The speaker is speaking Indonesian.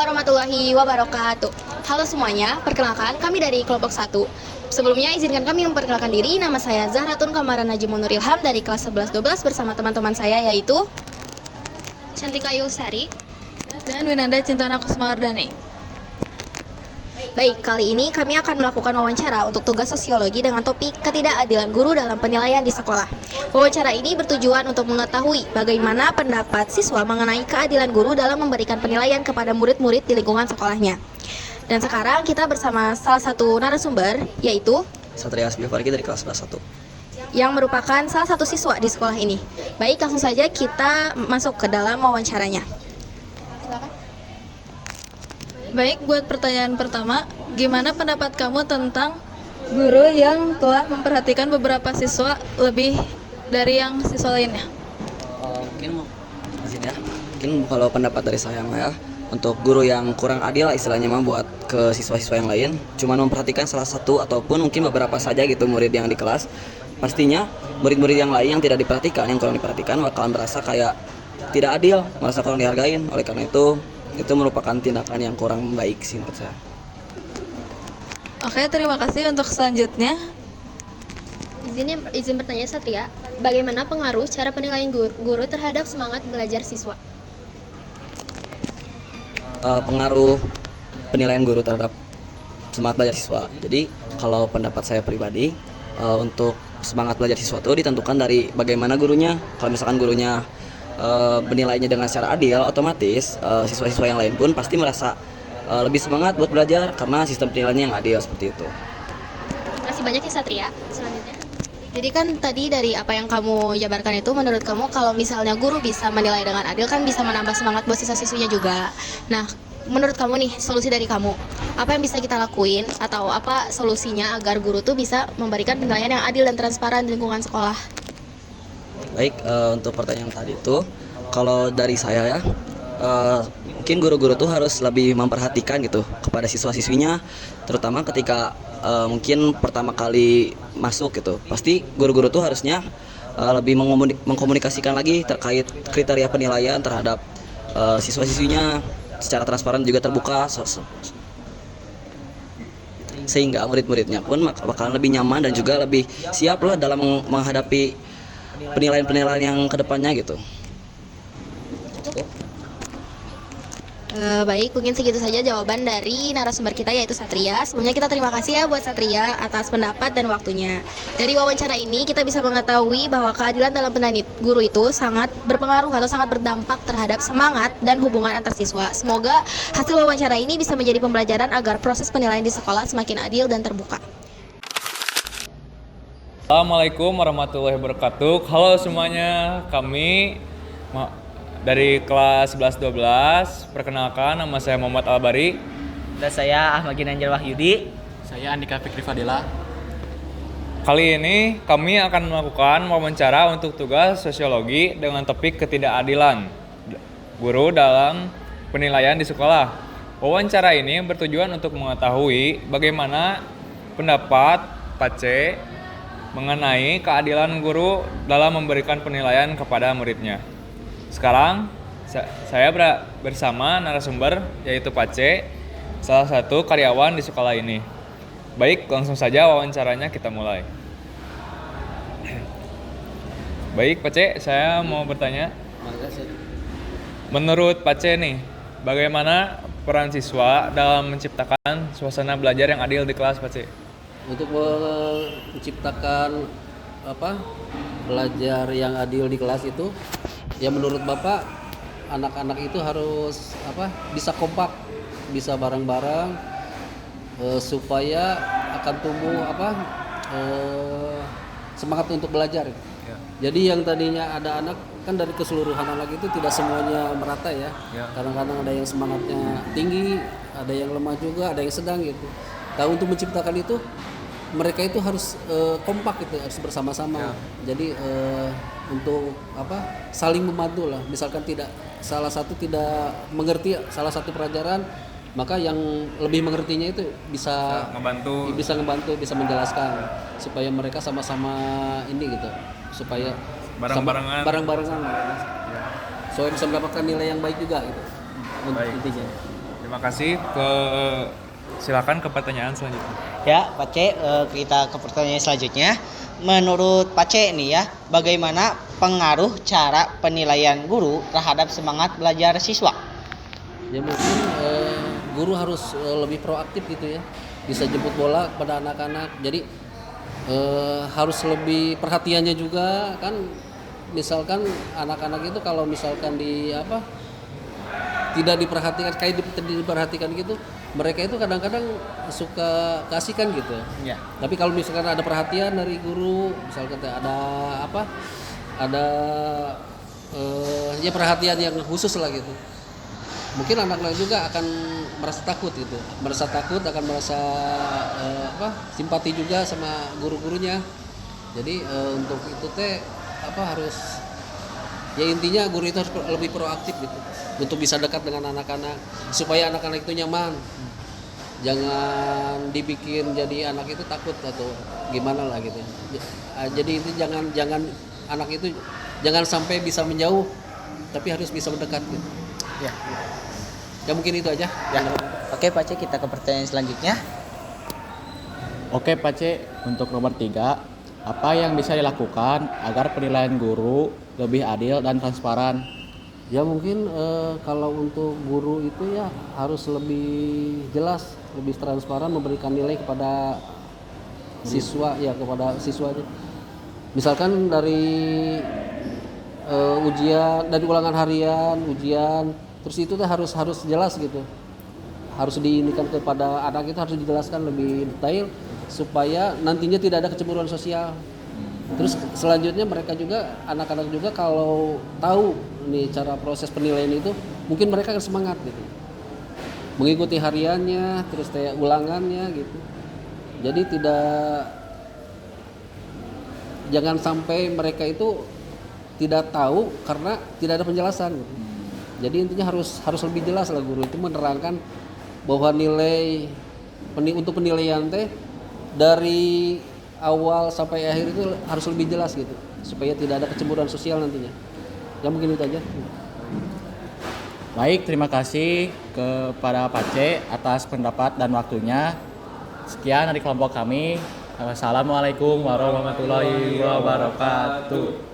warahmatullahi wabarakatuh. Halo semuanya, perkenalkan kami dari kelompok 1. Sebelumnya izinkan kami memperkenalkan diri. Nama saya Zahratun Kamaran Najimun Nur Ilham dari kelas 11-12 bersama teman-teman saya yaitu Cantika Yusari dan Winanda Cintana Kusumardani. Baik, kali ini kami akan melakukan wawancara untuk tugas sosiologi dengan topik ketidakadilan guru dalam penilaian di sekolah. Wawancara ini bertujuan untuk mengetahui bagaimana pendapat siswa mengenai keadilan guru dalam memberikan penilaian kepada murid-murid di lingkungan sekolahnya. Dan sekarang kita bersama salah satu narasumber, yaitu Satria Asbifarki dari kelas 1. yang merupakan salah satu siswa di sekolah ini. Baik, langsung saja kita masuk ke dalam wawancaranya. Baik, buat pertanyaan pertama, gimana pendapat kamu tentang guru yang telah memperhatikan beberapa siswa lebih dari yang siswa lainnya? Mungkin kalau pendapat dari saya ya, untuk guru yang kurang adil lah istilahnya mah buat ke siswa-siswa yang lain, cuma memperhatikan salah satu ataupun mungkin beberapa saja gitu murid yang di kelas. Pastinya murid-murid yang lain yang tidak diperhatikan, yang kurang diperhatikan bakalan merasa kayak tidak adil, merasa kurang dihargain. Oleh karena itu merupakan tindakan yang kurang baik sih menurut saya. Oke, terima kasih. Untuk selanjutnya, izin bertanya Satria, bagaimana pengaruh cara penilaian guru terhadap semangat belajar siswa? Pengaruh penilaian guru terhadap semangat belajar siswa. Jadi kalau pendapat saya pribadi, untuk semangat belajar siswa itu ditentukan dari bagaimana gurunya. Kalau misalkan gurunya menilainya dengan secara adil, otomatis siswa-siswa yang lain pun pasti merasa lebih semangat buat belajar karena sistem penilaiannya yang adil seperti itu. Terima kasih banyak ya Satria. Selanjutnya, Jadi kan tadi dari apa yang kamu jabarkan itu, menurut kamu kalau misalnya guru bisa menilai dengan adil kan bisa menambah semangat buat siswa-siswinya juga. Nah, menurut kamu nih, solusi dari kamu, apa yang bisa kita lakuin atau apa solusinya agar guru tuh bisa memberikan penilaian yang adil dan transparan di lingkungan sekolah? Baik, untuk pertanyaan tadi itu, kalau dari saya ya, mungkin guru-guru tuh harus lebih memperhatikan gitu kepada siswa-siswinya, terutama ketika mungkin pertama kali masuk gitu. Pasti guru-guru tuh harusnya lebih mengkomunikasikan lagi terkait kriteria penilaian terhadap siswa-siswinya secara transparan juga terbuka, sehingga murid-muridnya pun bakalan lebih nyaman dan juga lebih siap lah dalam menghadapi penilaian-penilaian yang kedepannya gitu. Baik, mungkin segitu saja jawaban dari narasumber kita yaitu Satria. Sebelumnya kita terima kasih ya buat Satria atas pendapat dan waktunya. Dari wawancara ini kita bisa mengetahui bahwa keadilan dalam penilaian guru itu sangat berpengaruh atau sangat berdampak terhadap semangat dan hubungan antar siswa. Semoga hasil wawancara ini bisa menjadi pembelajaran agar proses penilaian di sekolah semakin adil dan terbuka. Assalamualaikum warahmatullahi wabarakatuh. Halo semuanya, kami dari kelas 11-12. Perkenalkan, nama saya Muhammad Albari. Dan saya Ahmad Ginanjar Wahyudi. Saya Andika Fikri Fadila. Kali ini kami akan melakukan wawancara untuk tugas sosiologi dengan topik ketidakadilan guru dalam penilaian di sekolah. Wawancara ini bertujuan untuk mengetahui bagaimana pendapat Pak C mengenai keadilan guru dalam memberikan penilaian kepada muridnya. Sekarang saya bersama narasumber yaitu Pak C, salah satu karyawan di sekolah ini. Baik, langsung saja wawancaranya kita mulai. Baik Pak C, saya mau bertanya. Menurut Pak C nih, bagaimana peran siswa dalam menciptakan suasana belajar yang adil di kelas Pak C? Untuk menciptakan belajar yang adil di kelas itu, ya menurut Bapak anak-anak itu harus bisa kompak, bisa bareng-bareng supaya akan tumbuh semangat untuk belajar. Ya. Jadi yang tadinya ada anak kan dari keseluruhan anak itu tidak semuanya merata ya. Kadang-kadang ada yang semangatnya tinggi, ada yang lemah juga, ada yang sedang gitu. Nah, untuk menciptakan itu mereka itu harus kompak gitu, harus bersama-sama. Jadi untuk saling membantu lah. Misalkan salah satu tidak mengerti salah satu pelajaran, maka yang lebih mengertinya itu bisa ngebantu, bisa menjelaskan supaya mereka sama-sama ini gitu, supaya bareng-barengan. Supaya bisa mendapatkan nilai yang baik juga gitu. Intinya. Terima kasih. Silakan ke pertanyaan selanjutnya. Ya, Pak C, kita ke pertanyaan selanjutnya. Menurut Pak C nih ya, bagaimana pengaruh cara penilaian guru terhadap semangat belajar siswa? Ya mungkin guru harus lebih proaktif gitu ya, bisa jemput bola kepada anak-anak. Jadi harus lebih perhatiannya juga kan. Misalkan anak-anak itu kalau misalkan tidak diperhatikan diperhatikan gitu, mereka itu kadang-kadang suka kasihkan gitu. Ya. Tapi kalau misalkan ada perhatian dari guru, misalkan ada ya perhatian yang khusus lah gitu, mungkin anak-anak juga akan merasa takut gitu, akan merasa simpati juga sama guru-gurunya. Jadi untuk itu harus ya intinya guru itu harus lebih proaktif gitu untuk bisa dekat dengan anak-anak supaya anak-anak itu nyaman. Jangan dibikin jadi anak itu takut atau gimana lah gitu. Jadi itu jangan anak itu jangan sampai bisa menjauh, tapi harus bisa mendekat gitu. Ya. Ya mungkin itu aja. Ya. Oke Pak C, kita ke pertanyaan selanjutnya. Oke Pak C, untuk nomor 3, apa yang bisa dilakukan agar penilaian guru lebih adil dan transparan? Ya mungkin kalau untuk guru itu ya harus lebih jelas, lebih transparan memberikan nilai kepada siswa ya, kepada siswanya. Misalkan dari ujian, dari ulangan harian, ujian, terus itu tuh harus jelas gitu. Harus diindikan kepada anak itu, harus dijelaskan lebih detail supaya nantinya tidak ada kecemburuan sosial. Terus selanjutnya mereka juga, anak-anak juga kalau tahu nih cara proses penilaian itu, mungkin mereka akan semangat gitu, mengikuti hariannya, terus kayak ulangannya gitu. Jadi jangan sampai mereka itu tidak tahu karena tidak ada penjelasan gitu. Jadi intinya harus lebih jelas lah guru itu menerangkan bahwa nilai untuk penilaian dari awal sampai akhir itu harus lebih jelas gitu supaya tidak ada kecemburuan sosial nantinya. Ya mungkin itu aja. Baik, terima kasih kepada Pak C atas pendapat dan waktunya. Sekian dari kelompok kami. Wassalamualaikum warahmatullahi wabarakatuh.